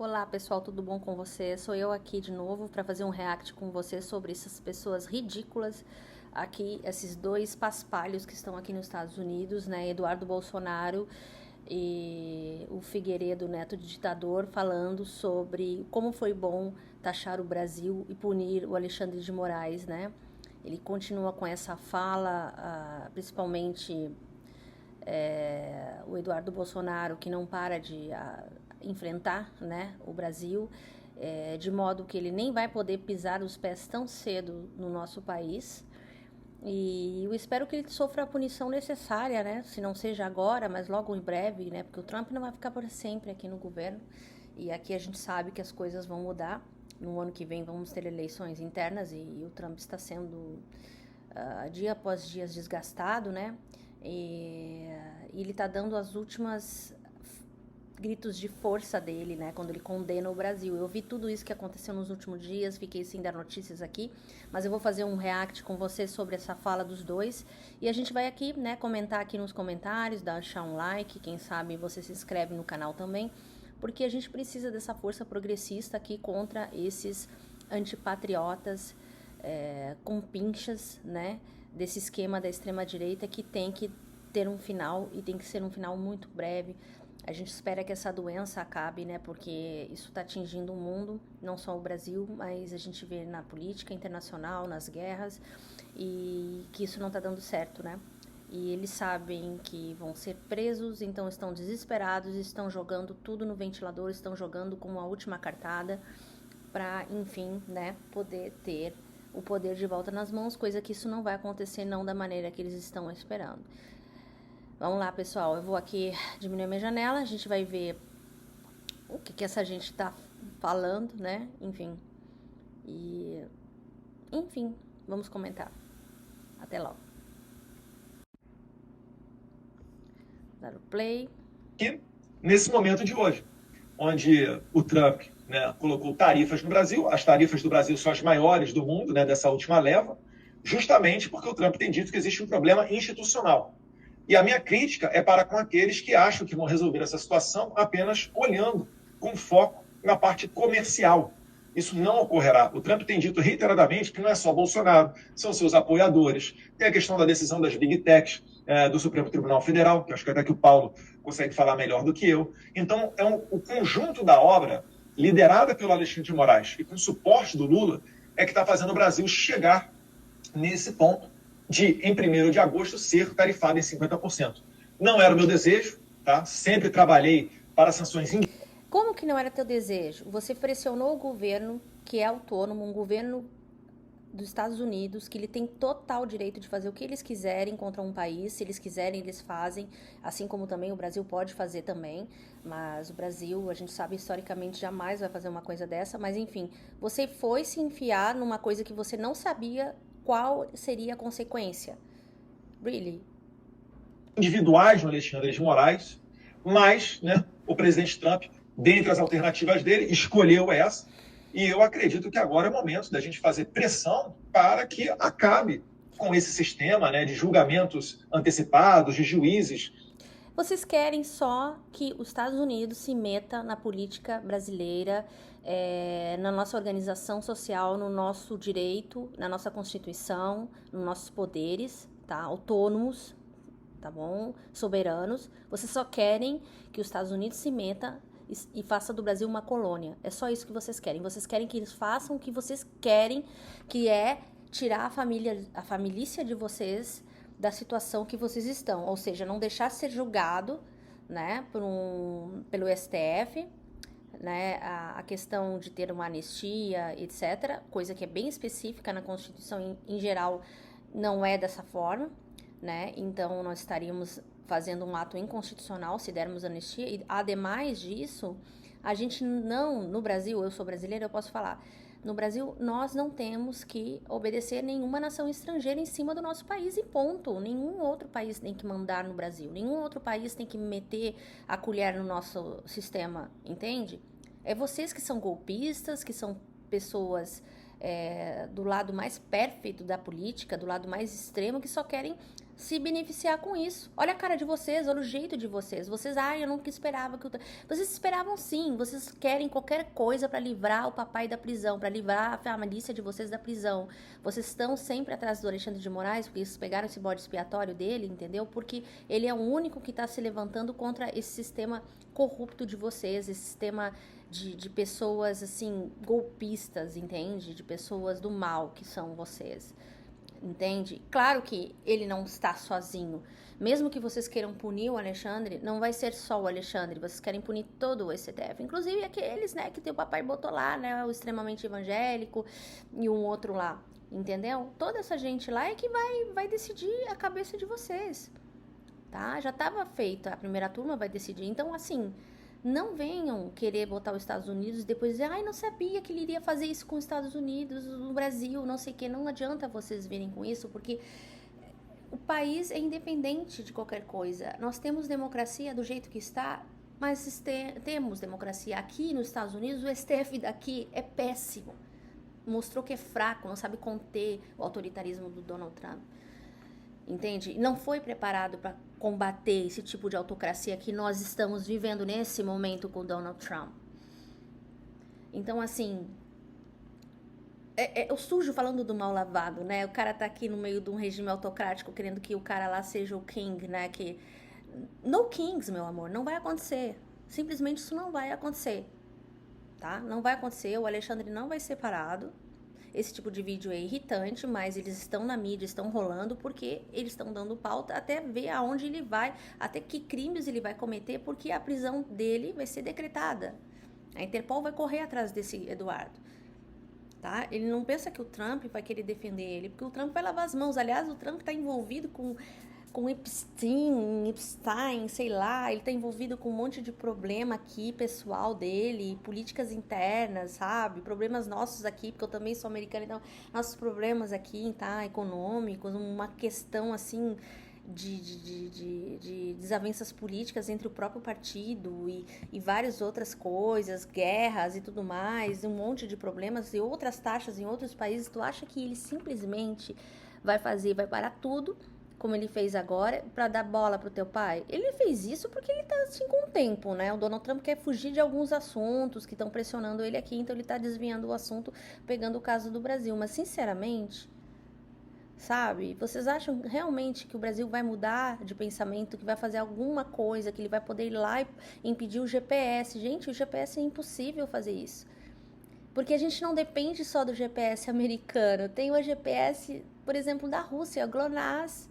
Olá pessoal, tudo bom com você? Sou eu aqui de novo para fazer um react com você sobre essas pessoas ridículas aqui, esses dois paspalhos que estão aqui nos Estados Unidos, né? Eduardo Bolsonaro e o Figueiredo, neto de ditador, falando sobre como foi bom taxar o Brasil e punir o Alexandre de Moraes, né? Ele continua com essa fala, principalmente o Eduardo Bolsonaro, que não para de enfrentar, né, o Brasil, de modo que ele nem vai poder pisar os pés tão cedo no nosso país. E eu espero que ele sofra a punição necessária, né? Se não seja agora, mas logo em breve, né? Porque o Trump não vai ficar por sempre aqui no governo. E aqui a gente sabe que as coisas vão mudar. No ano que vem vamos ter eleições internas e o Trump está sendo dia após dia desgastado, né? E ele está dando as últimas gritos de força dele, né, quando ele condena o Brasil. Eu vi tudo isso que aconteceu nos últimos dias, fiquei sem dar notícias aqui, mas eu vou fazer um react com você sobre essa fala dos dois, e a gente vai aqui, né, comentar aqui nos comentários, deixar um like, quem sabe você se inscreve no canal também, porque a gente precisa dessa força progressista aqui contra esses antipatriotas com pinchas, né, desse esquema da extrema-direita que tem que ter um final, e tem que ser um final muito breve. A gente espera que essa doença acabe, né, porque isso está atingindo o mundo, não só o Brasil, mas a gente vê na política internacional, nas guerras, e que isso não está dando certo, né. E eles sabem que vão ser presos, então estão desesperados, estão jogando tudo no ventilador, estão jogando como a última cartada para, enfim, né, poder ter o poder de volta nas mãos, coisa que isso não vai acontecer não da maneira que eles estão esperando. Vamos lá, pessoal, eu vou aqui diminuir minha janela, a gente vai ver o que essa gente tá falando, né, enfim, vamos comentar. Até logo. Dar o play. Aqui, nesse momento de hoje, onde o Trump, né, colocou tarifas no Brasil, as tarifas do Brasil são as maiores do mundo, né, dessa última leva, justamente porque o Trump tem dito que existe um problema institucional. E a minha crítica é para com aqueles que acham que vão resolver essa situação apenas olhando com foco na parte comercial. Isso não ocorrerá. O Trump tem dito reiteradamente que não é só Bolsonaro, são seus apoiadores. Tem a questão da decisão das Big Techs, do Supremo Tribunal Federal, que acho que até que o Paulo consegue falar melhor do que eu. Então, o conjunto da obra, liderada pelo Alexandre de Moraes e com suporte do Lula, é que está fazendo o Brasil chegar nesse ponto de, em 1º de agosto, ser tarifado em 50%. Não era o meu desejo, tá? Sempre trabalhei para sanções. Como que não era teu desejo? Você pressionou o governo, que é autônomo, um governo dos Estados Unidos, que ele tem total direito de fazer o que eles quiserem contra um país, se eles quiserem, eles fazem, assim como também o Brasil pode fazer também, mas o Brasil, a gente sabe historicamente, jamais vai fazer uma coisa dessa, mas enfim, você foi se enfiar numa coisa que você não sabia qual seria a consequência. Really? Individuais no Alexandre de Moraes, mas, né, o presidente Trump, dentre as alternativas dele, escolheu essa. E eu acredito que agora é o momento da gente fazer pressão para que acabe com esse sistema, né, de julgamentos antecipados, de juízes. Vocês querem só que os Estados Unidos se meta na política brasileira, na nossa organização social, no nosso direito, na nossa Constituição, nos nossos poderes, tá? Autônomos, tá bom? Soberanos. Vocês só querem que os Estados Unidos se meta e faça do Brasil uma colônia. É só isso que vocês querem. Vocês querem que eles façam o que vocês querem, que é tirar a família de vocês da situação que vocês estão. Ou seja, não deixar ser julgado, né, pelo STF, né, a questão de ter uma anistia, etc., coisa que é bem específica na Constituição, em geral, não é dessa forma, né? Então, nós estaríamos fazendo um ato inconstitucional se dermos anistia. E, ademais disso, a gente não, no Brasil, eu sou brasileira, eu posso falar, no Brasil, nós não temos que obedecer nenhuma nação estrangeira em cima do nosso país e ponto. Nenhum outro país tem que mandar no Brasil. Nenhum outro país tem que meter a colher no nosso sistema, entende? É vocês que são golpistas, que são pessoas do lado mais pérfido da política, do lado mais extremo, que só querem se beneficiar com isso. Olha a cara de vocês, olha o jeito de vocês. Vocês, eu nunca esperava que vocês esperavam sim. Vocês querem qualquer coisa para livrar o papai da prisão, para livrar a família de vocês da prisão. Vocês estão sempre atrás do Alexandre de Moraes, porque eles pegaram esse bode expiatório dele, entendeu? Porque ele é o único que está se levantando contra esse sistema corrupto de vocês, esse sistema de pessoas, assim, golpistas, entende? De pessoas do mal que são vocês. Entende? Claro que ele não está sozinho. Mesmo que vocês queiram punir o Alexandre, não vai ser só o Alexandre. Vocês querem punir todo o STF. Inclusive aqueles, né, que o papai botou lá, né, o extremamente evangélico e um outro lá. Entendeu? Toda essa gente lá é que vai decidir a cabeça de vocês. Tá? Já estava feita. A primeira turma vai decidir. Então, assim, não venham querer botar os Estados Unidos e depois dizer, não sabia que ele iria fazer isso com os Estados Unidos, no Brasil, não sei o que. Não adianta vocês virem com isso, porque o país é independente de qualquer coisa. Nós temos democracia do jeito que está, mas temos democracia. Aqui nos Estados Unidos, o STF daqui é péssimo. Mostrou que é fraco, não sabe conter o autoritarismo do Donald Trump. Entende? Não foi preparado para combater esse tipo de autocracia que nós estamos vivendo nesse momento com Donald Trump. Então, assim, o sujo falando do mal lavado, né? O cara tá aqui no meio de um regime autocrático querendo que o cara lá seja o king, né? Que no kings, meu amor, não vai acontecer. Simplesmente isso não vai acontecer, tá? Não vai acontecer, o Alexandre não vai ser parado. Esse tipo de vídeo é irritante, mas eles estão na mídia, estão rolando porque eles estão dando pauta até ver aonde ele vai, até que crimes ele vai cometer, porque a prisão dele vai ser decretada. A Interpol vai correr atrás desse Eduardo. Tá? Ele não pensa que o Trump vai querer defender ele, porque o Trump vai lavar as mãos. Aliás, o Trump está envolvido com Epstein, sei lá, ele tá envolvido com um monte de problema aqui, pessoal dele, políticas internas, sabe? Problemas nossos aqui, porque eu também sou americana, então, nossos problemas aqui, tá? Econômicos, uma questão, assim, de desavenças políticas entre o próprio partido e várias outras coisas, guerras e tudo mais, um monte de problemas e outras taxas em outros países. Tu acha que ele simplesmente vai parar tudo, como ele fez agora, pra dar bola pro teu pai? Ele fez isso porque ele tá assim com o tempo, né? O Donald Trump quer fugir de alguns assuntos que estão pressionando ele aqui, então ele tá desviando o assunto, pegando o caso do Brasil. Mas, sinceramente, sabe? Vocês acham realmente que o Brasil vai mudar de pensamento, que vai fazer alguma coisa, que ele vai poder ir lá e impedir o GPS? Gente, o GPS é impossível fazer isso. Porque a gente não depende só do GPS americano. Tem o GPS, por exemplo, da Rússia, o GLONASS.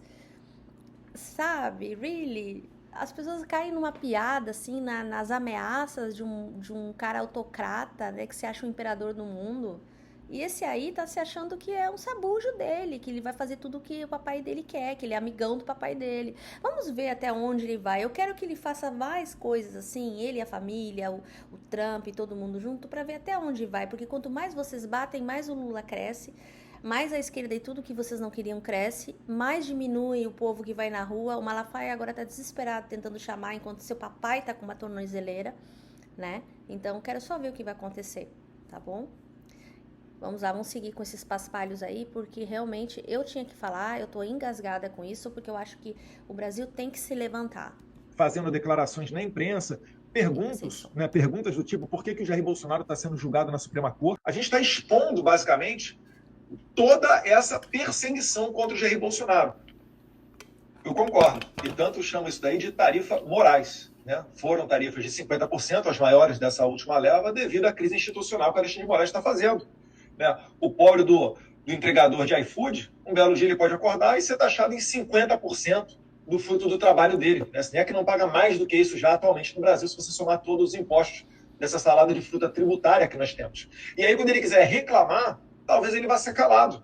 Sabe? Really? As pessoas caem numa piada, assim, nas ameaças de um cara autocrata, né? Que se acha o imperador do mundo. E esse aí tá se achando que é um sabujo dele, que ele vai fazer tudo o que o papai dele quer, que ele é amigão do papai dele. Vamos ver até onde ele vai. Eu quero que ele faça mais coisas assim, ele e a família, o Trump e todo mundo junto, pra ver até onde vai. Porque quanto mais vocês batem, mais o Lula cresce, mais a esquerda e tudo que vocês não queriam cresce, mais diminui o povo que vai na rua. O Malafaia agora tá desesperado tentando chamar, enquanto seu papai tá com uma tornozeleira, né? Então, quero só ver o que vai acontecer, tá bom? Vamos lá, vamos seguir com esses paspalhos aí, porque realmente eu tinha que falar, eu tô engasgada com isso, porque eu acho que o Brasil tem que se levantar. Fazendo declarações na imprensa, perguntas do tipo, por que o Jair Bolsonaro está sendo julgado na Suprema Corte? A gente está expondo, basicamente, toda essa perseguição contra o Jair Bolsonaro. Eu concordo, e tanto chamo isso daí de tarifa Moraes. Né? Foram tarifas de 50%, as maiores dessa última leva, devido à crise institucional que o Alexandre de Moraes está fazendo. Né? O pobre do entregador de iFood, um belo dia ele pode acordar e ser taxado em 50% do fruto do trabalho dele. Né? Se é que não paga mais do que isso já atualmente no Brasil, se você somar todos os impostos dessa salada de fruta tributária que nós temos. E aí, quando ele quiser reclamar, talvez ele vá ser calado.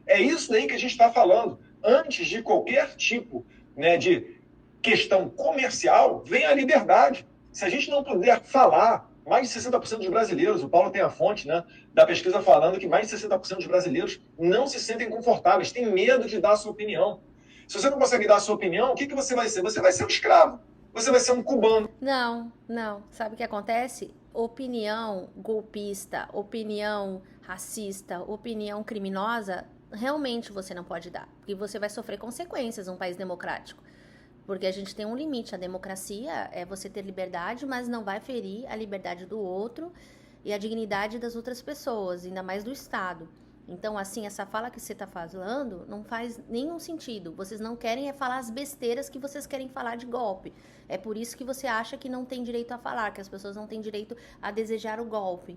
É isso daí que a gente está falando. Antes de qualquer tipo, né, de questão comercial, vem a liberdade. Se a gente não puder falar, mais de 60% dos brasileiros, o Paulo tem a fonte, né, da pesquisa falando que mais de 60% dos brasileiros não se sentem confortáveis, têm medo de dar a sua opinião. Se você não consegue dar a sua opinião, o que você vai ser? Você vai ser um escravo. Você vai ser um cubano. Não. Sabe o que acontece? Opinião golpista, opinião racista, opinião criminosa realmente você não pode dar, porque você vai sofrer consequências num país democrático. Porque a gente tem um limite. A democracia é você ter liberdade, mas não vai ferir a liberdade do outro e a dignidade das outras pessoas, ainda mais do Estado. Então, assim, essa fala que você está falando não faz nenhum sentido. Vocês não querem é falar as besteiras que vocês querem falar de golpe. É por isso que você acha que não tem direito a falar, que as pessoas não têm direito a desejar o golpe.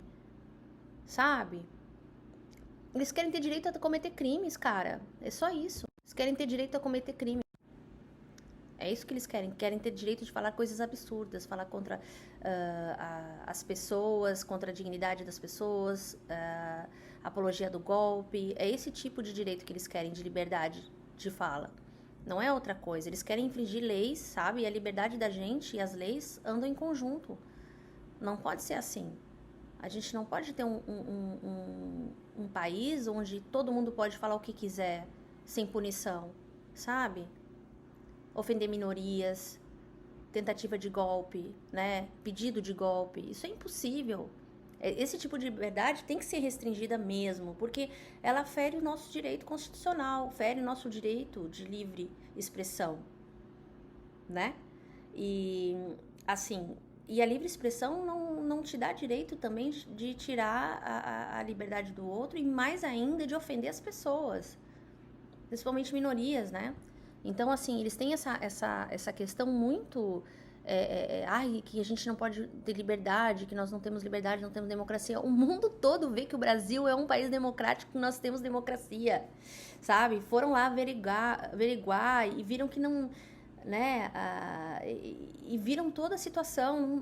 Sabe? Eles querem ter direito a cometer crimes, cara. É só isso. Eles querem ter direito a cometer crimes. É isso que eles querem. Querem ter direito de falar coisas absurdas, falar contra as pessoas, contra a dignidade das pessoas, apologia do golpe. É esse tipo de direito que eles querem, de liberdade de fala. Não é outra coisa. Eles querem infringir leis, sabe? E a liberdade da gente e as leis andam em conjunto. Não pode ser assim. A gente não pode ter um país onde todo mundo pode falar o que quiser, sem punição, sabe? Ofender minorias, tentativa de golpe, né? Pedido de golpe. Isso é impossível. Esse tipo de liberdade tem que ser restringida mesmo, porque ela fere o nosso direito constitucional, fere o nosso direito de livre expressão, né? E, assim, e a livre expressão não te dá direito também de tirar a liberdade do outro e mais ainda de ofender as pessoas, principalmente minorias, né? Então, assim, eles têm essa questão muito... que a gente não pode ter liberdade, que nós não temos liberdade, não temos democracia. O mundo todo vê que o Brasil é um país democrático, que nós temos democracia, sabe? Foram lá averiguar e viram que não... né? E viram toda a situação.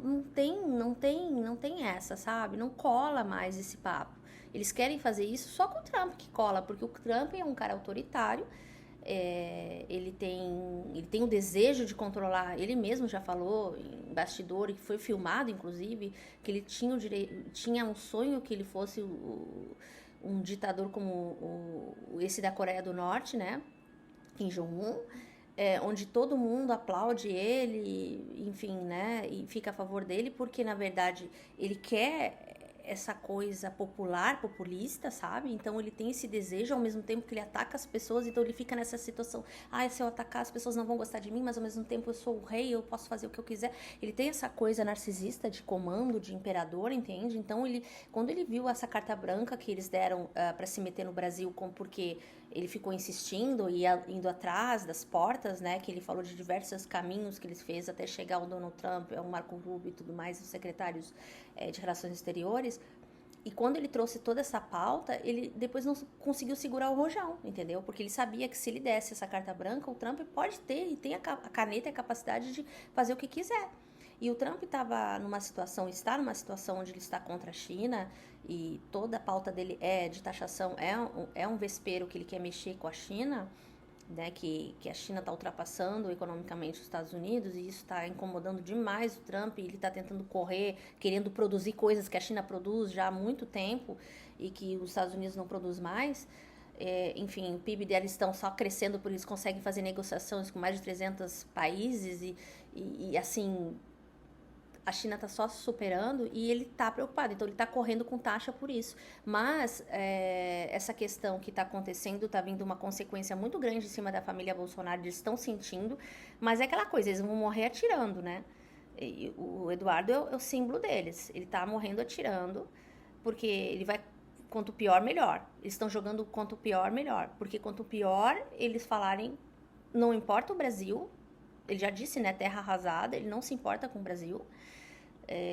Não tem essa, sabe? Não cola mais esse papo. Eles querem fazer isso só com o Trump que cola, porque o Trump é um cara autoritário. Ele tem o desejo de controlar. Ele mesmo já falou em bastidor, e foi filmado inclusive, que ele tinha um sonho que ele fosse um ditador como esse da Coreia do Norte, né? Kim Jong-un, onde todo mundo aplaude ele, enfim, né? E fica a favor dele, porque na verdade ele quer essa coisa populista, sabe? Então ele tem esse desejo, ao mesmo tempo que ele ataca as pessoas, então ele fica nessa situação, se eu atacar as pessoas não vão gostar de mim, mas ao mesmo tempo eu sou o rei, eu posso fazer o que eu quiser. Ele tem essa coisa narcisista de comando, de imperador, entende? Então quando ele viu essa carta branca que eles deram para se meter no Brasil, porque ele ficou insistindo e indo atrás das portas, né? Que ele falou de diversos caminhos que ele fez até chegar ao Donald Trump, ao Marco Rubio e tudo mais, os secretários de Relações Exteriores. E quando ele trouxe toda essa pauta, ele depois não conseguiu segurar o rojão, entendeu? Porque ele sabia que se ele desse essa carta branca, o Trump pode ter e tem a caneta e a capacidade de fazer o que quiser. E o Trump está numa situação onde ele está contra a China, e toda a pauta dele de taxação, é um vespeiro que ele quer mexer com a China, né, que a China está ultrapassando economicamente os Estados Unidos, e isso está incomodando demais o Trump. Ele está tentando correr, querendo produzir coisas que a China produz já há muito tempo e que os Estados Unidos não produz mais. Enfim, o PIB deles estão só crescendo, por eles conseguem fazer negociações com mais de 300 países e assim... A China está só se superando e ele está preocupado, então ele está correndo com taxa por isso. Mas essa questão que está acontecendo, está vindo uma consequência muito grande em cima da família Bolsonaro, eles estão sentindo, mas é aquela coisa, eles vão morrer atirando, né? E o Eduardo é o símbolo deles, ele está morrendo atirando, porque ele vai, quanto pior, melhor. Eles estão jogando quanto pior, melhor, porque quanto pior eles falarem, não importa o Brasil, ele já disse, né, terra arrasada, ele não se importa com o Brasil,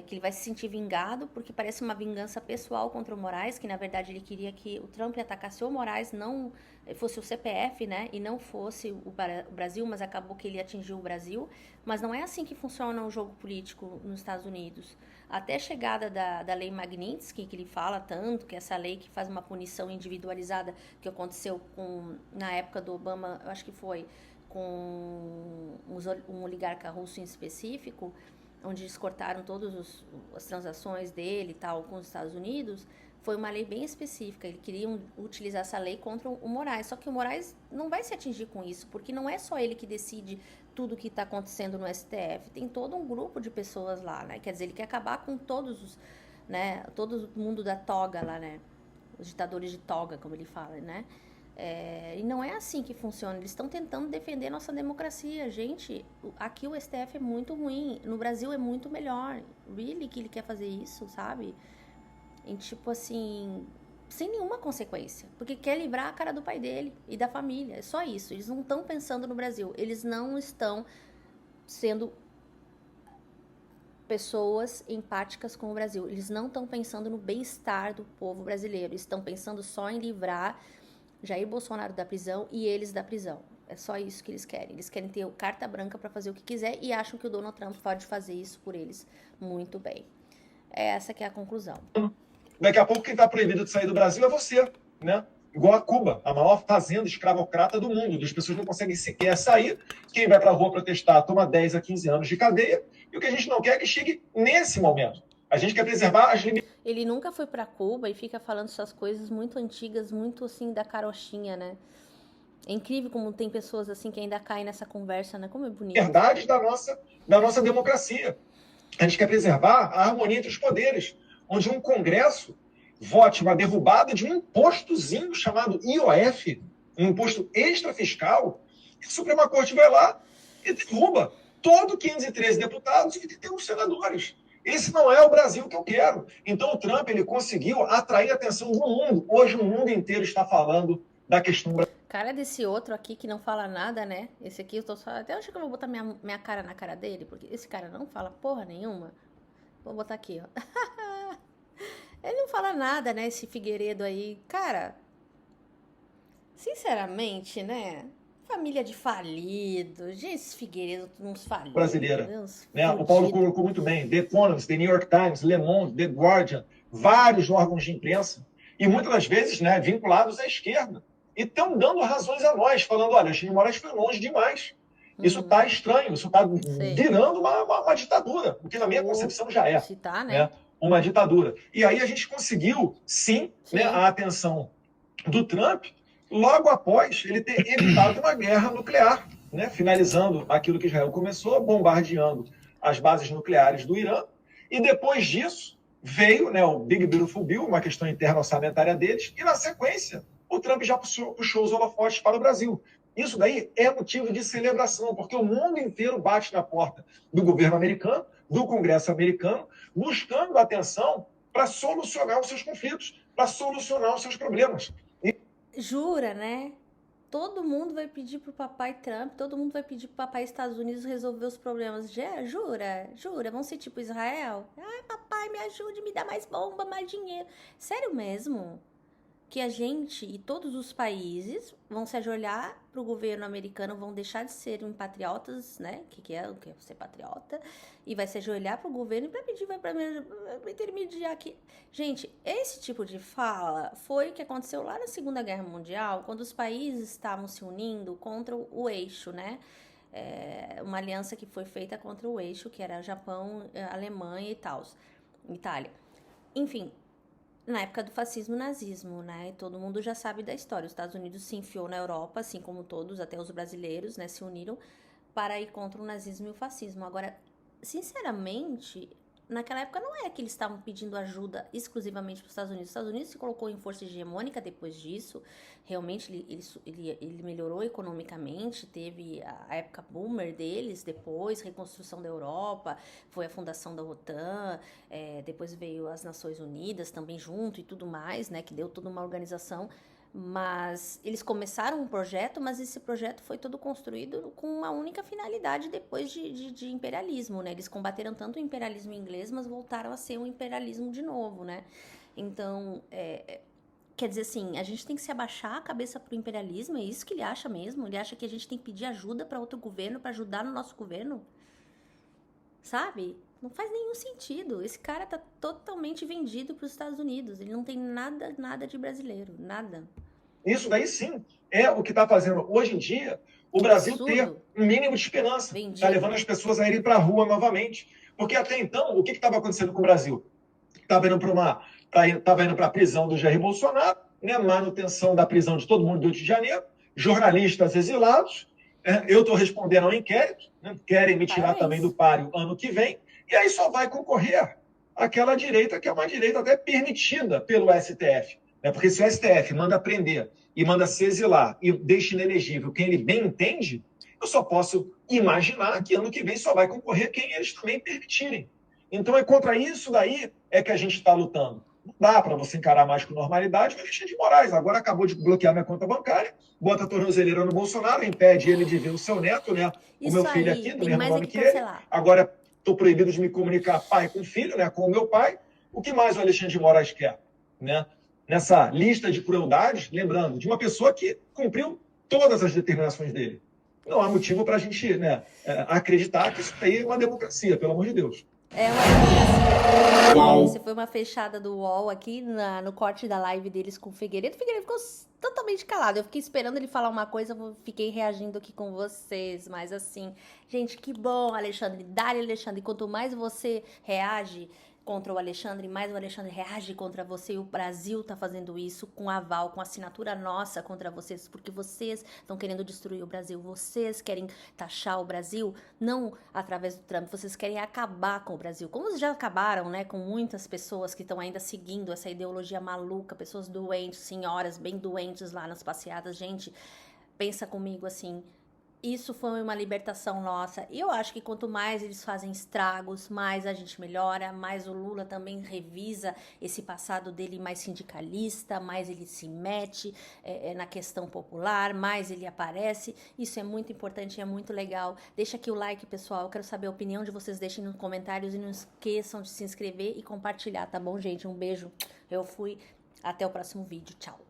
que ele vai se sentir vingado, porque parece uma vingança pessoal contra o Moraes, que na verdade ele queria que o Trump atacasse o Moraes, não fosse o CPF, né, e não fosse o Brasil, mas acabou que ele atingiu o Brasil. Mas não é assim que funciona o jogo político nos Estados Unidos. Até a chegada da lei Magnitsky, que ele fala tanto, que é essa lei que faz uma punição individualizada, que aconteceu na época do Obama, eu acho que foi com um oligarca russo em específico, onde eles cortaram todas as transações dele e tal com os Estados Unidos, foi uma lei bem específica. Eles queriam utilizar essa lei contra o Moraes, só que o Moraes não vai se atingir com isso, porque não é só ele que decide tudo o que está acontecendo no STF, tem todo um grupo de pessoas lá, né? Quer dizer, ele quer acabar com todo mundo da toga lá, né? Os ditadores de toga, como ele fala, né? E não é assim que funciona. Eles estão tentando defender nossa democracia. Gente, aqui o STF é muito ruim. No Brasil é muito melhor. Really que ele quer fazer isso, sabe? E tipo assim, sem nenhuma consequência. Porque quer livrar a cara do pai dele e da família. É só isso. Eles não estão pensando no Brasil. Eles não estão sendo pessoas empáticas com o Brasil. Eles não estão pensando no bem-estar do povo brasileiro. Eles estão pensando só em livrar Jair Bolsonaro da prisão e eles da prisão. É só isso que eles querem. Eles querem ter carta branca para fazer o que quiser e acham que o Donald Trump pode fazer isso por eles muito bem. Essa que é a conclusão. Daqui a pouco quem está proibido de sair do Brasil é você, né? Igual a Cuba, a maior fazenda escravocrata do mundo. As pessoas não conseguem sequer sair. Quem vai para a rua protestar toma 10 a 15 anos de cadeia. E o que a gente não quer é que chegue nesse momento. A gente quer preservar as limitações. Ele nunca foi para Cuba e fica falando essas coisas muito antigas, muito assim da carochinha, né? É incrível como tem pessoas assim que ainda caem nessa conversa, né? Como é bonito. Verdade da nossa democracia. A gente quer preservar a harmonia entre os poderes, onde um Congresso vote uma derrubada de um impostozinho chamado IOF, um imposto extrafiscal, e a Suprema Corte vai lá e derruba todo 513 deputados e 31 senadores. Esse não é o Brasil que eu quero. Então o Trump ele conseguiu atrair a atenção do mundo. Hoje o mundo inteiro está falando da questão brasileira. Cara desse outro aqui que não fala nada, né? Esse aqui eu tô só... Até acho que eu vou botar minha cara na cara dele, porque esse cara não fala porra nenhuma. Vou botar aqui, ó. Ele não fala nada, né? Esse Figueiredo aí. Cara, sinceramente, né? Família de falido. Gente, esses Figueiredo, uns falidos. Brasileira. Né? O Paulo colocou muito bem. The Economist, The New York Times, Le Monde, The Guardian, vários órgãos de imprensa, e muitas das vezes, né, vinculados à esquerda. E estão dando razões a nós, falando, olha, Alexandre de Moraes foi longe demais. Isso está estranho, isso está virando uma ditadura, o que na minha concepção já é. Tá, né? Uma ditadura. E aí a gente conseguiu, sim. Né, a atenção do Trump, logo após ele ter evitado uma guerra nuclear, né, finalizando aquilo que Israel começou, bombardeando as bases nucleares do Irã. E depois disso, veio, né, o Big Beautiful Bill, uma questão interna orçamentária deles, e na sequência, o Trump já puxou os holofotes para o Brasil. Isso daí é motivo de celebração, porque o mundo inteiro bate na porta do governo americano, do Congresso americano, buscando atenção para solucionar os seus conflitos, para solucionar os seus problemas. Jura, né? Todo mundo vai pedir pro papai Trump, todo mundo vai pedir pro papai Estados Unidos resolver os problemas. Jura? Vão ser tipo Israel? Ai, papai, me ajude, me dá mais bomba, mais dinheiro. Sério mesmo? Que a gente e todos os países vão se ajoelhar pro governo americano, vão deixar de serem patriotas, né? Que é ser patriota, e vai se ajoelhar pro governo e para pedir, vai para intermediar aqui. Gente, esse tipo de fala foi o que aconteceu lá na Segunda Guerra Mundial, quando os países estavam se unindo contra o eixo, né? Uma aliança que foi feita contra o eixo, que era Japão, Alemanha e tal, Itália. Enfim, na época do fascismo e nazismo, né? Todo mundo já sabe da história. Os Estados Unidos se enfiou na Europa, assim como todos, até os brasileiros, né? Se uniram para ir contra o nazismo e o fascismo. Agora, sinceramente, naquela época não é que eles estavam pedindo ajuda exclusivamente para os Estados Unidos. Os Estados Unidos se colocou em força hegemônica depois disso. Realmente, ele melhorou economicamente. Teve a época boomer deles, depois reconstrução da Europa, foi a fundação da OTAN, depois veio as Nações Unidas também junto e tudo mais, né, que deu toda uma organização. Mas eles começaram um projeto, mas esse projeto foi todo construído com uma única finalidade depois de imperialismo, né? Eles combateram tanto o imperialismo inglês, mas voltaram a ser um imperialismo de novo, né? Então, quer dizer assim, a gente tem que se abaixar a cabeça pro imperialismo, é isso que ele acha mesmo? Ele acha que a gente tem que pedir ajuda para outro governo, para ajudar no nosso governo? Sabe? Não faz nenhum sentido. Esse cara tá totalmente vendido para os Estados Unidos. Ele não tem nada de brasileiro. Nada. Isso daí sim é o que está fazendo hoje em dia o Brasil ter um mínimo de esperança. Está levando as pessoas a irem para a rua novamente. Porque até então, o que estava acontecendo com o Brasil? Estava indo para a prisão do Jair Bolsonaro, né? Manutenção da prisão de todo mundo do Rio de Janeiro, jornalistas exilados. Eu estou respondendo ao inquérito, né? Querem me tirar também do páreo ano que vem. E aí só vai concorrer aquela direita, que é uma direita até permitida pelo STF. Né? Porque se o STF manda prender e manda se exilar e deixa inelegível quem ele bem entende, eu só posso imaginar que ano que vem só vai concorrer quem eles também permitirem. Então é contra isso daí é que a gente está lutando. Não dá para você encarar mais com normalidade o Alexandre de Moraes. Agora acabou de bloquear minha conta bancária, bota a tornozeleira no Bolsonaro, impede ele de ver o seu neto, né? O Isso meu filho aí, aqui, do tem mesmo mais é nome que que ele. cancelar. Agora estou proibido de me comunicar pai com filho, né? Com o meu pai. O que mais o Alexandre de Moraes quer? Né? Nessa lista de crueldades, lembrando, de uma pessoa que cumpriu todas as determinações dele. Não há motivo para a gente, né, acreditar que isso aí é uma democracia, pelo amor de Deus. É uma democracia. Esse foi uma fechada do UOL aqui no corte da live deles com o Figueiredo. O Figueiredo ficou totalmente calado. Eu fiquei esperando ele falar uma coisa, eu fiquei reagindo aqui com vocês. Mas assim, gente, que bom, Alexandre. Dá-lhe, Alexandre. Quanto mais você reage contra o Alexandre, mais o Alexandre reage contra você. E o Brasil tá fazendo isso com aval, com assinatura nossa contra vocês, porque vocês estão querendo destruir o Brasil. Vocês querem taxar o Brasil, não através do Trump. Vocês querem acabar com o Brasil. Como já acabaram, né, com muitas pessoas que estão ainda seguindo essa ideologia maluca, pessoas doentes, senhoras bem doentes lá nas passeadas. Gente, pensa comigo assim, isso foi uma libertação nossa. E eu acho que quanto mais eles fazem estragos, mais a gente melhora, mais o Lula também revisa esse passado dele mais sindicalista, mais ele se mete na questão popular, mais ele aparece. Isso é muito importante e é muito legal. Deixa aqui o like, pessoal. Eu quero saber a opinião de vocês. Deixem nos comentários e não esqueçam de se inscrever e compartilhar, tá bom, gente? Um beijo. Eu fui. Até o próximo vídeo. Tchau.